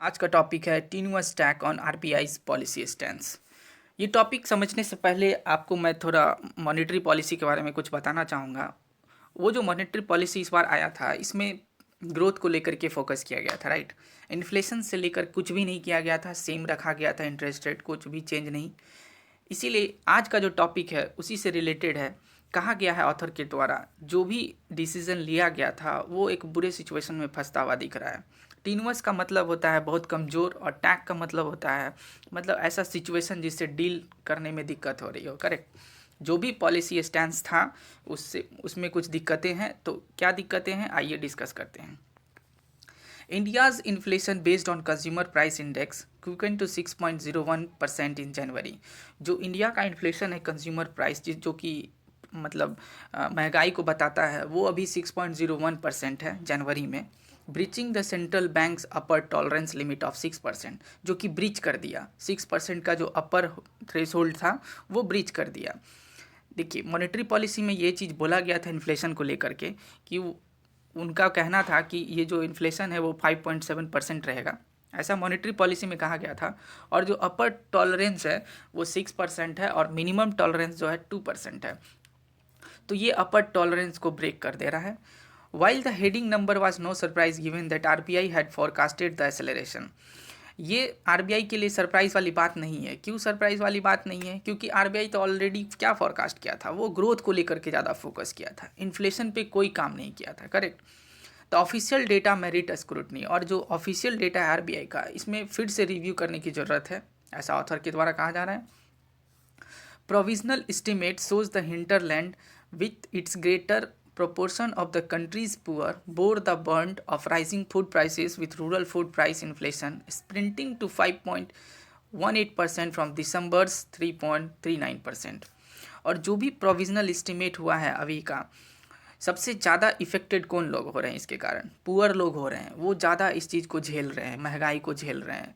आज का टॉपिक है टीनुअस टैक ऑन आरबीआईज पॉलिसी स्टैंस। ये टॉपिक समझने से पहले आपको मैं थोड़ा मॉनेटरी पॉलिसी के बारे में कुछ बताना चाहूँगा। वो जो मॉनेटरी पॉलिसी इस बार आया था, इसमें ग्रोथ को लेकर के फोकस किया गया था, राइट। इन्फ्लेशन से लेकर कुछ भी नहीं किया गया था, सेम रखा गया था, इंटरेस्ट रेट कुछ भी चेंज नहीं। इसीलिए आज का जो टॉपिक है उसी से रिलेटेड है। कहा गया है ऑथर के द्वारा जो भी डिसीजन लिया गया था वो एक बुरे सिचुएशन में फंसता हुआ दिख रहा है। टीनवस का मतलब होता है बहुत कमज़ोर, और टैग का मतलब होता है मतलब ऐसा सिचुएशन जिससे डील करने में दिक्कत हो रही हो, करेक्ट। जो भी पॉलिसी स्टैंस था उससे उसमें कुछ दिक्कतें हैं, तो क्या दिक्कतें हैं आइए डिस्कस करते हैं। India's inflation based on consumer price index quickened to 6.01% इन जनवरी। जो इंडिया का इन्फ्लेशन है कंज्यूमर प्राइस जो कि मतलब महंगाई को बताता है, वो अभी 6.01% है जनवरी में, breaching the central banks upper tolerance limit of 6%, जो कि ब्रीच कर दिया। 6% का जो अपर थ्रेशोल्ड था वो ब्रीच कर दिया। देखिए, मॉनेटरी पॉलिसी में ये चीज़ बोला गया था इन्फ्लेशन को लेकर के कि उनका कहना था कि ये जो इन्फ्लेशन है वो 5.7% रहेगा, ऐसा मॉनेटरी पॉलिसी में कहा गया था। और जो अपर टॉलरेंस है वो 6% है और मिनिमम टॉलरेंस जो है 2% है। तो ये अपर टॉलरेंस को ब्रेक कर दे रहा है। While the heading number was no surprise given that RBI had forecasted the acceleration. ये आरबीआई के लिए सरप्राइज वाली बात नहीं है। क्यों सरप्राइज वाली बात नहीं है? क्योंकि आरबीआई तो ऑलरेडी क्या फोरकास्ट किया था, वो ग्रोथ को लेकर के ज़्यादा फोकस किया था, इन्फ्लेशन पे कोई काम नहीं किया था, करेक्ट। तो ऑफिशियल डेटा मेरिट स्क्रूटनी, और जो ऑफिशियल डेटा है आरबीआई का, इसमें फिर से रिव्यू करने की ज़रूरत है, ऐसा ऑथर के द्वारा कहा जा रहा है। Provisional estimate shows the hinterland with its greater proportion of the country's poor bore the brunt of rising food prices, with rural food price inflation sprinting to 5.18% from December's 3.39%। और जो भी प्रोविजनल एस्टिमेट हुआ है अभी का, सबसे ज़्यादा affected कौन लोग हो रहे हैं इसके कारण? पुअर लोग हो रहे हैं, वो ज़्यादा इस चीज़ को झेल रहे हैं, महंगाई को झेल रहे हैं।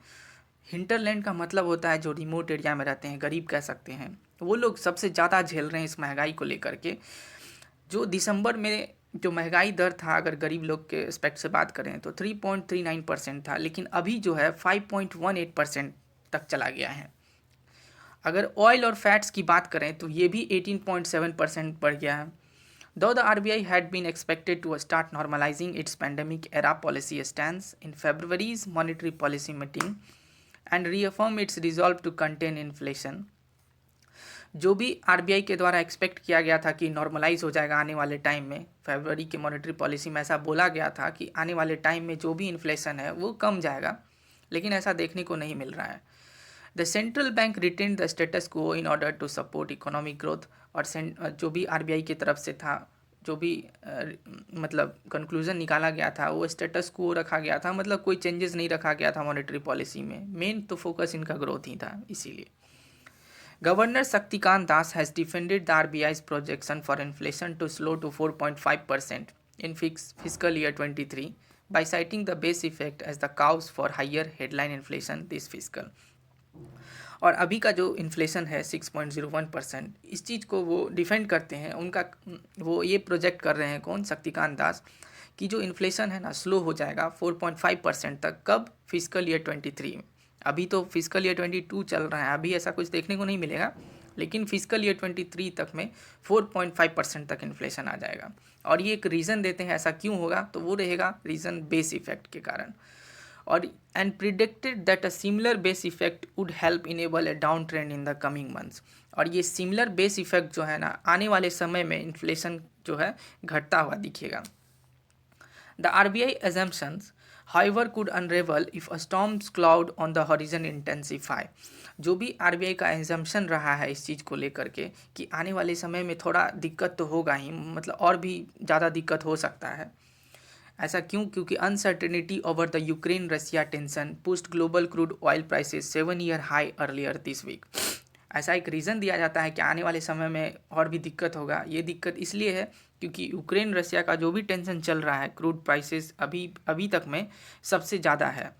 हिंटरलैंड का मतलब होता है जो रिमोट एरिया में रहते हैं, गरीब कह सकते हैं, वो लोग सबसे ज़्यादा झेल रहे हैं इस महंगाई को लेकर के। जो दिसंबर में जो महंगाई दर था, अगर गरीब लोग के एस्पेक्ट से बात करें तो 3.39% था, लेकिन अभी जो है 5.18% तक चला गया है। अगर ऑयल और फैट्स की बात करें तो ये भी 18.7% बढ़ गया है। Though the RBI had been expected to start normalizing its pandemic era policy stance in February's monetary policy meeting and reaffirm its resolve to contain inflation, जो भी आरबीआई के द्वारा एक्सपेक्ट किया गया था कि नॉर्मलाइज हो जाएगा आने वाले टाइम में, फरवरी के मॉनेटरी पॉलिसी में ऐसा बोला गया था कि आने वाले टाइम में जो भी इन्फ्लेशन है वो कम जाएगा, लेकिन ऐसा देखने को नहीं मिल रहा है। The central bank retain the status quo in order to support economic growth, और जो भी आरबीआई की तरफ से था, जो भी मतलब कंक्लूजन निकाला गया था वो स्टेटस को रखा गया था, मतलब कोई चेंजेस नहीं रखा गया था मॉनेटरी पॉलिसी में, मेन तो फोकस इनका ग्रोथ ही था। इसीलिए Governor Shaktikant Das has defended the RBI's projection for inflation to slow to 4.5% in fiscal year 23 by citing the base effect as the cause for higher headline inflation this fiscal। और अभी का जो inflation है 6.01%, इस चीज़ को वो defend करते हैं। उनका वो ये प्रोजेक्ट कर रहे हैं, कौन? शक्तिकांत दास, कि जो इन्फ्लेशन है ना स्लो हो जाएगा 4.5% तक। कब? फिजिकल ईयर 23 में। अभी तो फिजिकल ईयर 22 चल रहा है, अभी ऐसा कुछ देखने को नहीं मिलेगा, लेकिन फिजिकल ईयर 23 तक में 4.5% तक इन्फ्लेशन आ जाएगा। और ये एक रीज़न देते हैं ऐसा क्यों होगा, तो वो रहेगा रीज़न बेस इफेक्ट के कारण। और and predicted that a similar base effect would help enable a down trend in the coming months. और ये सिमिलर बेस इफेक्ट जो है ना, आने वाले समय में इन्फ्लेशन जो है घटता हुआ दिखेगा। The RBI assumptions, however, could unravel if a storm cloud on the horizon intensify। जो भी आरबीआई का एग्जाम्पशन रहा है इस चीज़ को लेकर के कि आने वाले समय में थोड़ा दिक्कत तो होगा ही, मतलब और भी ज़्यादा दिक्कत हो सकता है। ऐसा क्यों? क्योंकि uncertainty over the Ukraine Russia tension pushed global crude oil prices 7-year high earlier this week. ऐसा एक रीज़न दिया जाता है कि आने वाले समय में और भी दिक्कत होगा। ये दिक्कत इसलिए है क्योंकि यूक्रेन रसिया का जो भी टेंशन चल रहा है, क्रूड प्राइसेस अभी तक में सबसे ज़्यादा है।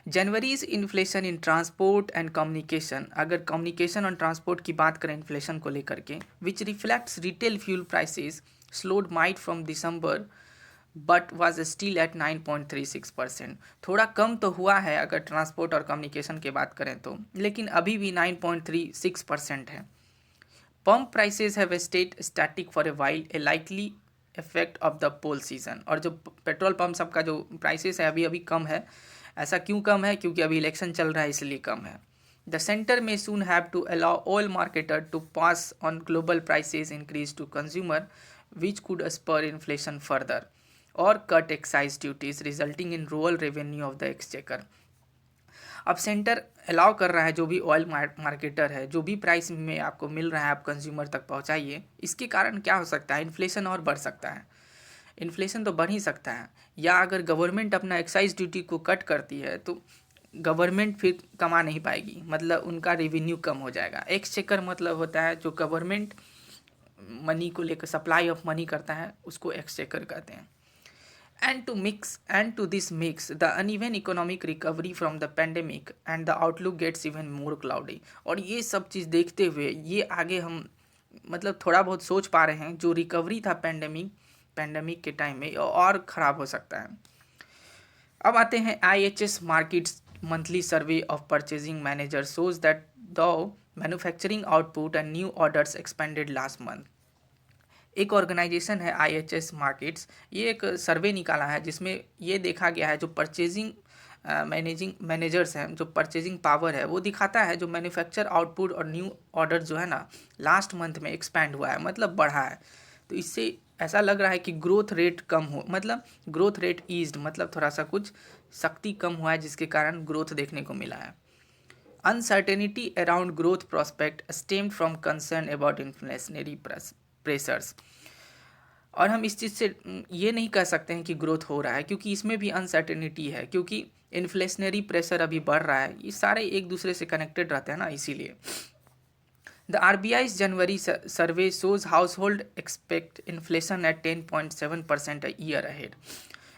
January's inflation in transport and communication, अगर कम्युनिकेशन और ट्रांसपोर्ट की बात करें इन्फ्लेशन को लेकर के, which reflects retail fuel prices slowed might from December but was still at 9.36%। थोड़ा कम तो हुआ है अगर ट्रांसपोर्ट और कम्युनिकेशन की बात करें तो, लेकिन अभी भी 9.36% है। Pump prices have stayed static for a while, a likely effect of the poll season. और जो पेट्रोल पम्प सबका जो प्राइसेस है अभी अभी कम है। ऐसा क्यों कम है? क्योंकि अभी इलेक्शन चल रहा है इसलिए कम है। द सेंटर में soon have to allow oil marketer to pass on global prices increase to consumer, which could spur inflation further, or cut excise duties resulting in rural revenue of the exchequer। अब centre allow कर रहा है जो भी oil marketer है, जो भी price में आपको मिल रहा है आप कंज्यूमर तक पहुंचाइए। इसके कारण क्या हो सकता है? इन्फ्लेशन और बढ़ सकता है। इन्फ्लेशन तो बढ़ ही सकता है, या अगर गवर्नमेंट अपना एक्साइज ड्यूटी को कट करती है तो गवर्नमेंट फिर कमा नहीं पाएगी, मतलब उनका रेवेन्यू कम हो जाएगा। एक्सचेकर मतलब होता है जो गवर्नमेंट मनी को लेकर सप्लाई ऑफ मनी करता है, उसको एक्सचेकर कहते हैं। And to this mix the uneven economic recovery from the pandemic and the outlook gets even more cloudy। और ये सब चीज़ देखते हुए ये आगे हम मतलब थोड़ा बहुत सोच पा रहे हैं, जो रिकवरी था पैंडेमिक के टाइम में और ख़राब हो सकता है। अब आते हैं IHS markets monthly survey of purchasing manager shows that though manufacturing output and new orders expanded last month। एक ऑर्गेनाइजेशन है IHS मार्केट्स, ये एक सर्वे निकाला है जिसमें ये देखा गया है जो परचेजिंग मैनेजर्स हैं, जो परचेजिंग पावर है वो दिखाता है जो मैन्युफैक्चर आउटपुट और न्यू ऑर्डर जो है ना लास्ट मंथ में एक्सपैंड हुआ है, मतलब बढ़ा है। तो इससे ऐसा लग रहा है कि ग्रोथ रेट कम हो, मतलब ग्रोथ रेट ईज्ड, मतलब थोड़ा सा कुछ शक्ति कम हुआ है जिसके कारण ग्रोथ देखने को मिला है। Uncertainty around growth prospect stemmed from concern about inflationary pressures. और हम इस चीज़ से ये नहीं कह सकते हैं कि ग्रोथ हो रहा है, क्योंकि इसमें भी अनसर्टेनिटी है, क्योंकि इन्फ्लेशनरी प्रेशर अभी बढ़ रहा है। ये सारे एक दूसरे से कनेक्टेड रहते हैं ना, इसीलिए। The RBI's January survey shows house hold expect inflation eight 10.7% a year ahead.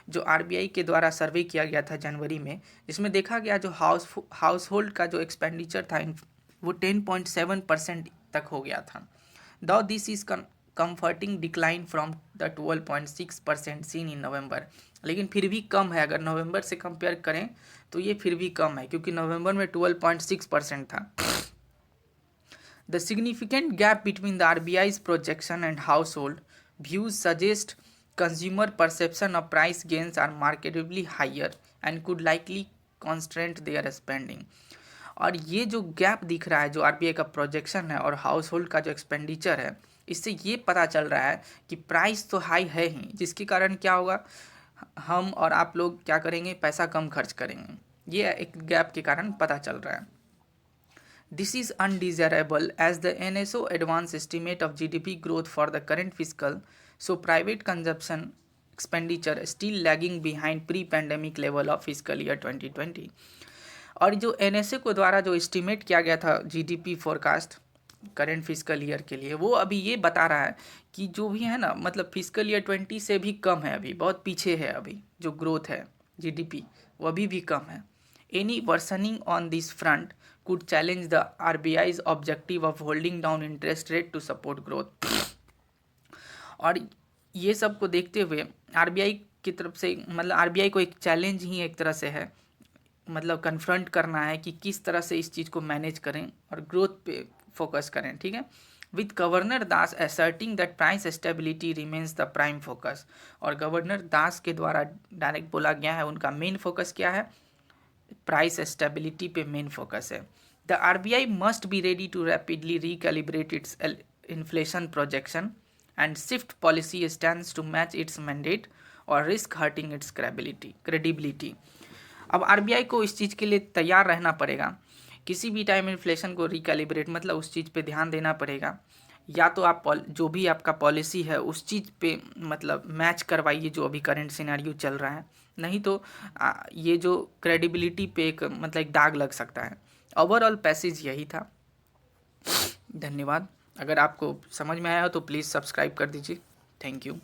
जो RBI के द्वारा सर्वे किया गया था जनवरी में, जिसमें देखा गया जो हाउस होल्ड का जो एक्सपेंडिचर था वो 10.7% तक हो गया था। Though this is comforting decline from the 12.6% seen in November. लेकिन फिर भी कम है, अगर नवंबर से कंपेयर करें तो ये फिर भी कम है, क्योंकि नवंबर में 12.6% था। The significant gap between the RBI's projection and household views suggest consumer perception of price gains are markedly higher and could likely constrain their spending। और ये जो गैप दिख रहा है जो RBI का प्रोजेक्शन है और हाउस होल्ड का जो एक्सपेंडिचर है, इससे ये पता चल रहा है कि प्राइस तो हाई है ही, जिसके कारण क्या होगा, हम और आप लोग क्या करेंगे, पैसा कम खर्च करेंगे। ये एक गैप के कारण पता चल रहा है। This is undesirable as the NSO advance estimate of GDP growth for the current fiscal, so private consumption expenditure still lagging behind pre-pandemic level of fiscal year 2020। और जो NSA को द्वारा जो एस्टिमेट किया गया था GDP forecast current physical year के लिए, वो अभी ये बता रहा है कि जो भी है ना, मतलब फिजिकल ईयर 20 से भी कम है, अभी बहुत पीछे है। अभी जो ग्रोथ है GDP वो अभी भी कम है। Any worsening on this front could challenge the RBI's objective of holding down interest rate to support growth। और ये सब को देखते हुए RBI की तरफ से, मतलब RBI को एक चैलेंज ही एक तरह से है, मतलब कन्फ्रंट करना है कि किस तरह से इस चीज़ को मैनेज करें और ग्रोथ पे फोकस करें, ठीक है। With governor Das asserting that price stability remains the prime focus. और गवर्नर दास के द्वारा डायरेक्ट बोला गया है उनका मेन फोकस क्या है, प्राइस स्टेबिलिटी पे मेन फोकस है। The RBI must be ready to rapidly recalibrate its inflation projection and shift policy stands to match its mandate और रिस्क हर्टिंग इट्स क्रेडिबिलिटी। अब RBI को इस चीज़ के लिए तैयार रहना पड़ेगा, किसी भी टाइम इन्फ्लेशन को रिकैलिब्रेट, मतलब उस चीज़ पे ध्यान देना पड़ेगा। या तो आप जो भी आपका पॉलिसी है उस चीज़ पे मतलब मैच करवाइए जो अभी करंट सिनेरियो चल रहा है, नहीं तो ये जो क्रेडिबिलिटी पे एक मतलब एक दाग लग सकता है। ओवरऑल पैसेज यही था। धन्यवाद। अगर आपको समझ में आया हो तो प्लीज़ सब्सक्राइब कर दीजिए। Thank you.